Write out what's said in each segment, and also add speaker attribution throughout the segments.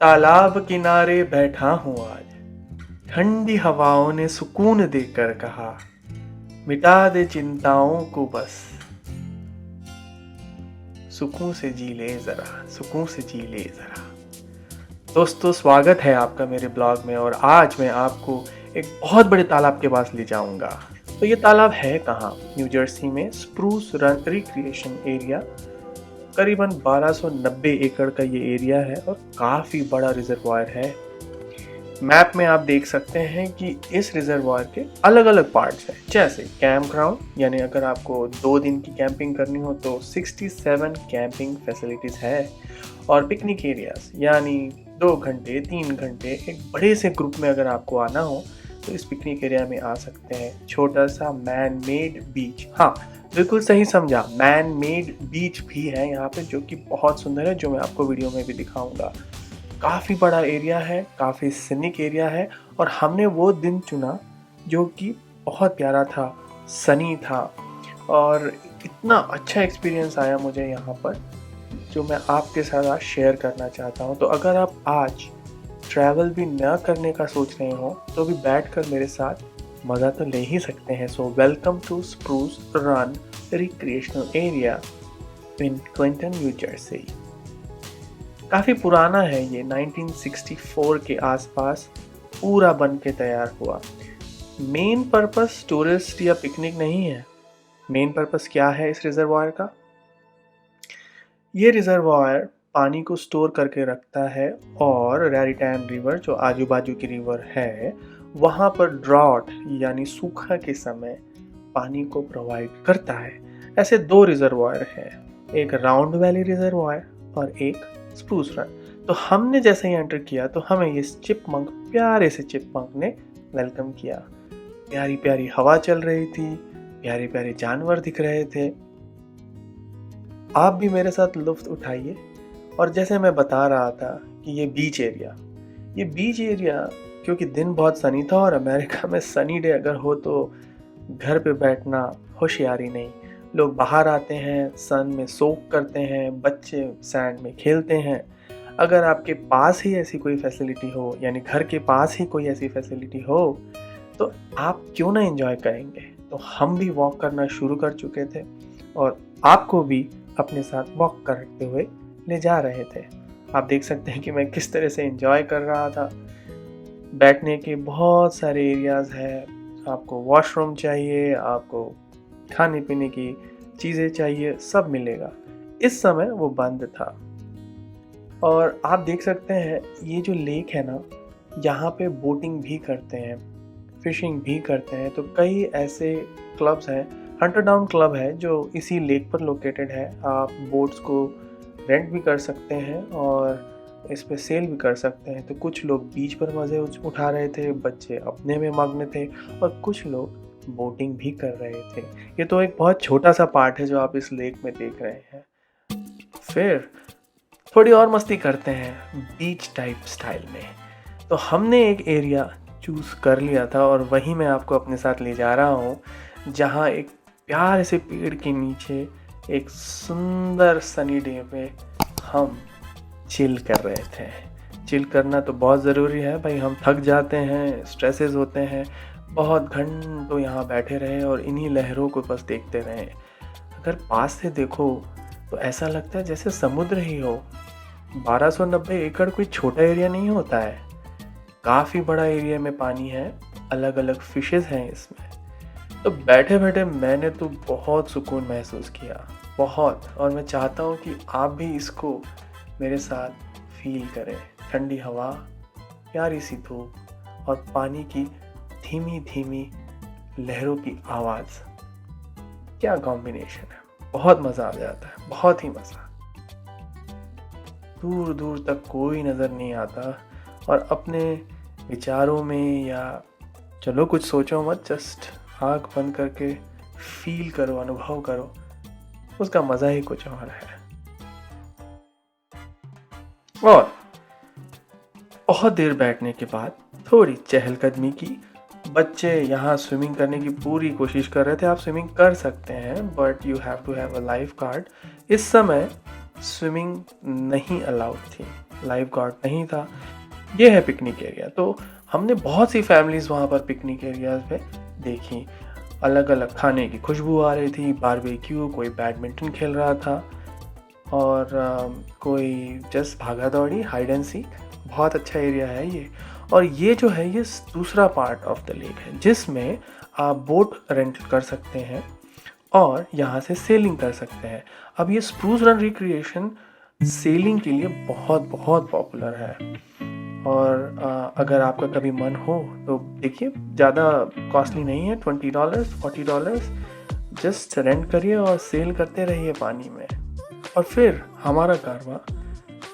Speaker 1: तालाब किनारे बैठा हूँ आज, ठंडी हवाओं ने सुकून देकर कहा, मिटा दे चिंताओं को बस, सुकून से जी ले जरा, सुकून से जी ले जरा। दोस्तों, स्वागत है आपका मेरे ब्लॉग में। और आज मैं आपको एक बहुत बड़े तालाब के पास ले जाऊंगा। तो ये तालाब है कहाँ? न्यू जर्सी में स्प्रूस रन रिक्रिएशन एरिया। करीबन 1290 एकड़ का ये एरिया है और काफ़ी बड़ा रिजर्वायर है। मैप में आप देख सकते हैं कि इस रिजर्वायर के अलग अलग पार्ट्स हैं, जैसे कैंप ग्राउंड, यानी अगर आपको 2 दिन की कैंपिंग करनी हो तो 67 कैंपिंग फैसिलिटीज़ है। और पिकनिक एरियाज, यानी 2 घंटे 3 घंटे एक बड़े से ग्रुप में अगर आपको आना हो तो इस पिकनिक एरिया में आ सकते हैं। छोटा सा मैन मेड बीच, हाँ बिल्कुल सही समझा, मैन मेड बीच भी है यहाँ पे, जो कि बहुत सुंदर है, जो मैं आपको वीडियो में भी दिखाऊंगा। काफ़ी बड़ा एरिया है, काफ़ी सीनिक एरिया है और हमने वो दिन चुना जो कि बहुत प्यारा था, सनी था और इतना अच्छा एक्सपीरियंस आया मुझे यहाँ पर, जो मैं आपके साथ आज शेयर करना चाहता हूँ। तो अगर आप आज ट्रैवल भी न करने का सोच रहे हो तो भी बैठकर मेरे साथ मज़ा तो ले ही सकते हैं। So welcome to Spruce Run recreational area in Clinton, New Jersey. काफ़ी पुराना है ये, 1964 के आसपास पूरा बन के तैयार हुआ। मेन पर्पस टूरिस्ट या पिकनिक नहीं है। मेन पर्पस क्या है इस रिजर्वायर का? ये रिजर्वायर पानी को स्टोर करके रखता है और रैरिटैन रिवर, जो आजू बाजू की रिवर है, वहाँ पर ड्रॉट यानी सूखा के समय पानी को प्रोवाइड करता है। ऐसे 2 रिजर्वायर हैं, एक राउंड वैली रिजर्वायर और एक स्प्रूस रन। तो हमने जैसे ही एंटर किया तो हमें ये चिपमंक, प्यारे से चिपमंक ने वेलकम किया। प्यारी प्यारी हवा चल रही थी, प्यारे प्यारे जानवर दिख रहे थे। आप भी मेरे साथ लुत्फ उठाइए। और जैसे मैं बता रहा था कि ये बीच एरिया क्योंकि दिन बहुत सनी था और अमेरिका में सनी डे अगर हो तो घर पे बैठना होशियारी नहीं। लोग बाहर आते हैं, सन में सोक करते हैं, बच्चे सैंड में खेलते हैं। अगर आपके पास ही ऐसी कोई फैसिलिटी हो, यानी घर के पास ही कोई ऐसी फैसिलिटी हो, तो आप क्यों ना एंजॉय करेंगे। तो हम भी वॉक करना शुरू कर चुके थे और आपको भी अपने साथ वॉक करते हुए ले जा रहे थे। आप देख सकते हैं कि मैं किस तरह से एंजॉय कर रहा था। बैठने के बहुत सारे एरियाज़ हैं, आपको वॉशरूम चाहिए, आपको खाने पीने की चीज़ें चाहिए, सब मिलेगा। इस समय वो बंद था। और आप देख सकते हैं ये जो लेक है ना, यहाँ पे बोटिंग भी करते हैं, फिशिंग भी करते हैं। तो कई ऐसे क्लब्स हैं, हंटर डाउन क्लब है जो इसी लेक पर लोकेटेड है। आप बोट्स को रेंट भी कर सकते हैं और इस पे सेल भी कर सकते हैं। तो कुछ लोग बीच पर मज़े उठा रहे थे, बच्चे अपने में मग्न थे और कुछ लोग बोटिंग भी कर रहे थे। ये तो एक बहुत छोटा सा पार्ट है जो आप इस लेक में देख रहे हैं। फिर थोड़ी और मस्ती करते हैं बीच टाइप स्टाइल में। तो हमने एक एरिया चूज़ कर लिया था और वहीं मैं आपको अपने साथ ले जा रहा हूँ, जहाँ एक प्यारे से पेड़ के नीचे एक सुंदर सनी डे पे हम चिल कर रहे थे। चिल करना तो बहुत ज़रूरी है भाई, हम थक जाते हैं, स्ट्रेसेस होते हैं, बहुत घंटों यहाँ बैठे रहे और इन्हीं लहरों को बस देखते रहे। अगर पास से देखो तो ऐसा लगता है जैसे समुद्र ही हो। 1290 एकड़ कोई छोटा एरिया नहीं होता है, काफ़ी बड़ा एरिया में पानी है, अलग अलग फिशेस हैं इसमें। तो बैठे बैठे मैंने तो बहुत सुकून महसूस किया, बहुत। और मैं चाहता हूँ कि आप भी इसको मेरे साथ फील करें। ठंडी हवा, प्यारी सी धूप और पानी की धीमी धीमी लहरों की आवाज़, क्या कॉम्बिनेशन है। बहुत मज़ा आ जाता है, बहुत ही मज़ा। दूर दूर तक कोई नज़र नहीं आता और अपने विचारों में, या चलो कुछ सोचो मत, जस्ट आँख बंद करके फील करो, अनुभव करो, उसका मज़ा ही कुछ और है। और बहुत देर बैठने के बाद थोड़ी चहलकदमी की। बच्चे यहाँ स्विमिंग करने की पूरी कोशिश कर रहे थे। आप स्विमिंग कर सकते हैं but you have to have a lifeguard. इस समय स्विमिंग नहीं अलाउड थी, लाइफ गार्ड नहीं था। ये है पिकनिक एरिया। तो हमने बहुत सी फैमिलीज़ वहाँ पर पिकनिक एरियाज़ पे देखी। अलग अलग खाने की खुशबू आ रही थी, बारबेक्यू, कोई बैडमिंटन खेल रहा था और कोई जस्ट भागा दौड़ी, हाइड एंड सीक। बहुत अच्छा एरिया है ये। और ये जो है ये दूसरा पार्ट ऑफ द लेक है जिसमें आप बोट रेंट कर सकते हैं और यहाँ से सेलिंग कर सकते हैं। अब ये स्प्रूस रन रिक्रिएशन सेलिंग के लिए बहुत बहुत पॉपुलर है। और अगर आपका कभी मन हो तो देखिए, ज़्यादा कॉस्टली नहीं है, $20 $40 जस्ट रेंट करिए और सेल करते रहिए पानी में। और फिर हमारा कारवां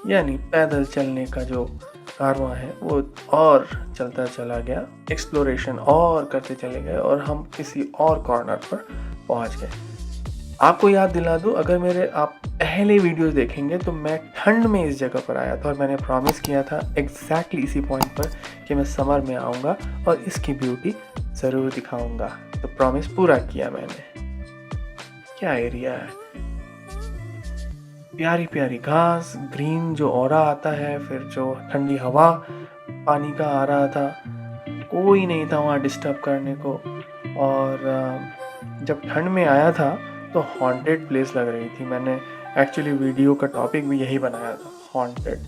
Speaker 1: यानी पैदल चलने का जो कारवां है वो और चलता चला गया, एक्सप्लोरेशन और करते चले गए और हम किसी और कॉर्नर पर पहुंच गए। आपको याद दिला दूं, अगर मेरे आप पहले वीडियोस देखेंगे तो मैं ठंड में इस जगह पर आया था और मैंने प्रॉमिस किया था एग्जैक्टली इसी पॉइंट पर कि मैं समर में आऊँगा और इसकी ब्यूटी ज़रूर दिखाऊँगा। तो प्रॉमिस पूरा किया मैंने। क्या एरिया है, प्यारी प्यारी घास, ग्रीन जो ऑरा आता है, फिर जो ठंडी हवा पानी का आ रहा था, कोई नहीं था वहाँ डिस्टर्ब करने को। और जब ठंड में आया था तो हॉन्टेड प्लेस लग रही थी। मैंने एक्चुअली वीडियो का टॉपिक भी यही बनाया था, हॉन्टेड।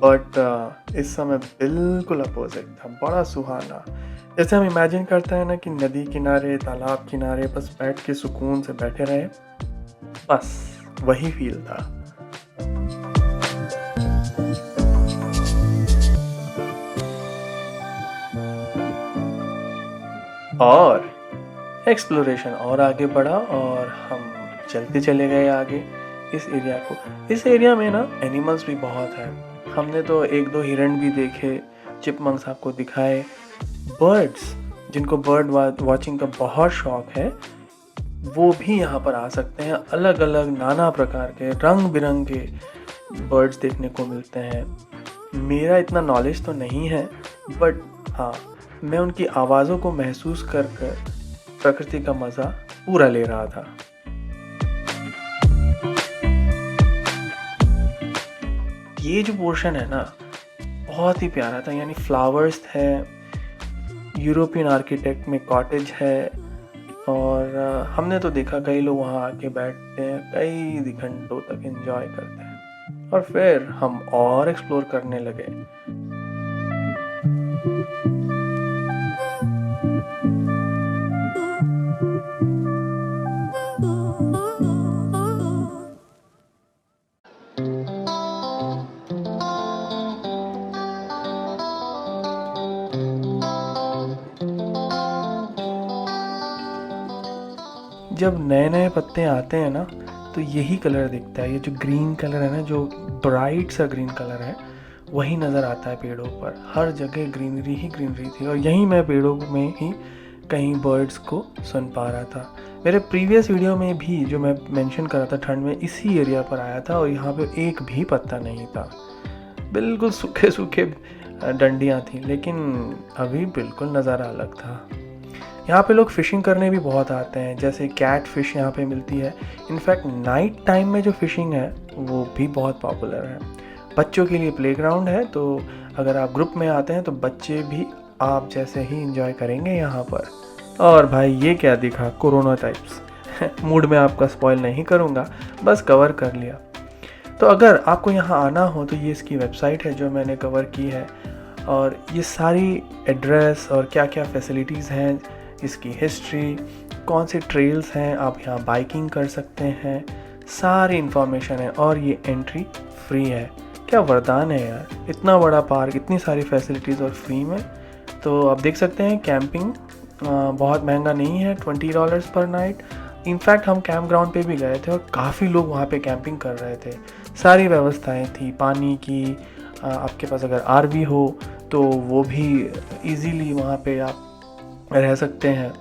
Speaker 1: बट इस समय बिल्कुल अपोजिट था, बड़ा सुहाना। जैसे हम इमेजिन करते हैं ना कि नदी किनारे, तालाब किनारे बस बैठ के सुकून से बैठे रहे, बस वही फील था। और एक्सप्लोरेशन और आगे बढ़ा और हम चलते चले गए आगे इस एरिया को। इस एरिया में ना एनिमल्स भी बहुत हैं। हमने तो एक दो हिरण भी देखे, चिपमंक्स आपको दिखाए। बर्ड्स, जिनको बर्ड वॉचिंग का बहुत शौक है, वो भी यहाँ पर आ सकते हैं। अलग अलग नाना प्रकार के रंग बिरंगे बर्ड्स देखने को मिलते हैं। मेरा इतना नॉलेज तो नहीं है, बट हाँ, मैं उनकी आवाज़ों को महसूस कर प्रकृति का मज़ा पूरा ले रहा था। ये जो पोर्शन है ना, बहुत ही प्यारा था। यानी फ्लावर्स है, यूरोपियन आर्किटेक्ट में कॉटेज है और हमने तो देखा कई लोग वहाँ आके बैठते हैं, कई घंटों तक एंजॉय करते हैं। और फिर हम और एक्सप्लोर करने लगे। जब नए नए पत्ते आते हैं ना तो यही कलर दिखता है। ये जो ग्रीन कलर है ना, जो ब्राइट सा ग्रीन कलर है, वही नज़र आता है पेड़ों पर। हर जगह ग्रीनरी ही ग्रीनरी थी और यहीं मैं पेड़ों में ही कहीं बर्ड्स को सुन पा रहा था। मेरे प्रीवियस वीडियो में भी जो मैं मेंशन कर रहा था, ठंड में इसी एरिया पर आया था और यहाँ पे एक भी पत्ता नहीं था। बिल्कुल सूखे सूखे डंडियाँ थी, लेकिन अभी बिल्कुल नज़ारा अलग था। यहाँ पे लोग फ़िशिंग करने भी बहुत आते हैं, जैसे कैट फ़िश यहाँ पे मिलती है। इनफैक्ट नाइट टाइम में जो फ़िशिंग है वो भी बहुत पॉपुलर है। बच्चों के लिए प्लेग्राउंड है, तो अगर आप ग्रुप में आते हैं तो बच्चे भी आप जैसे ही एंजॉय करेंगे यहाँ पर। और भाई ये क्या दिखा, कोरोना टाइप्स मूड में आपका स्पॉइल नहीं करूँगा, बस कवर कर लिया। तो अगर आपको यहाँ आना हो तो ये इसकी वेबसाइट है जो मैंने कवर की है, और ये सारी एड्रेस और क्या क्या फैसिलिटीज़ हैं, इसकी हिस्ट्री, कौन से ट्रेल्स हैं, आप यहाँ बाइकिंग कर सकते हैं, सारी इन्फॉर्मेशन है। और ये एंट्री फ्री है। क्या वरदान है यार, इतना बड़ा पार्क, इतनी सारी फैसिलिटीज़ और फ्री में। तो आप देख सकते हैं कैंपिंग बहुत महंगा नहीं है, $20 पर नाइट। इनफैक्ट हम कैंप ग्राउंड पे भी गए थे और काफ़ी लोग वहाँ पे कैंपिंग कर रहे थे। सारी व्यवस्थाएं थी, पानी की, आपके पास अगर आरवी हो तो वो भी इजीली वहाँ पे आप रह सकते हैं,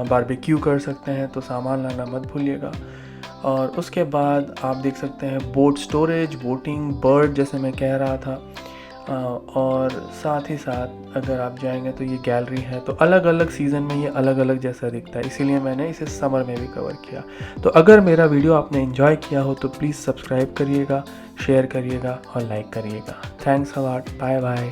Speaker 1: बारबेक्यू कर सकते हैं, तो सामान लाना मत भूलिएगा। और उसके बाद आप देख सकते हैं बोट स्टोरेज, बोटिंग, बर्ड, जैसे मैं कह रहा था, और साथ ही साथ अगर आप जाएंगे तो ये गैलरी है, तो अलग अलग सीज़न में ये अलग अलग जैसा दिखता है, इसीलिए मैंने इसे समर में भी कवर किया। तो अगर मेरा वीडियो आपने एंजॉय किया हो तो प्लीज़ सब्सक्राइब करिएगा, शेयर करिएगा और लाइक करिएगा। Thanks a lot, bye bye.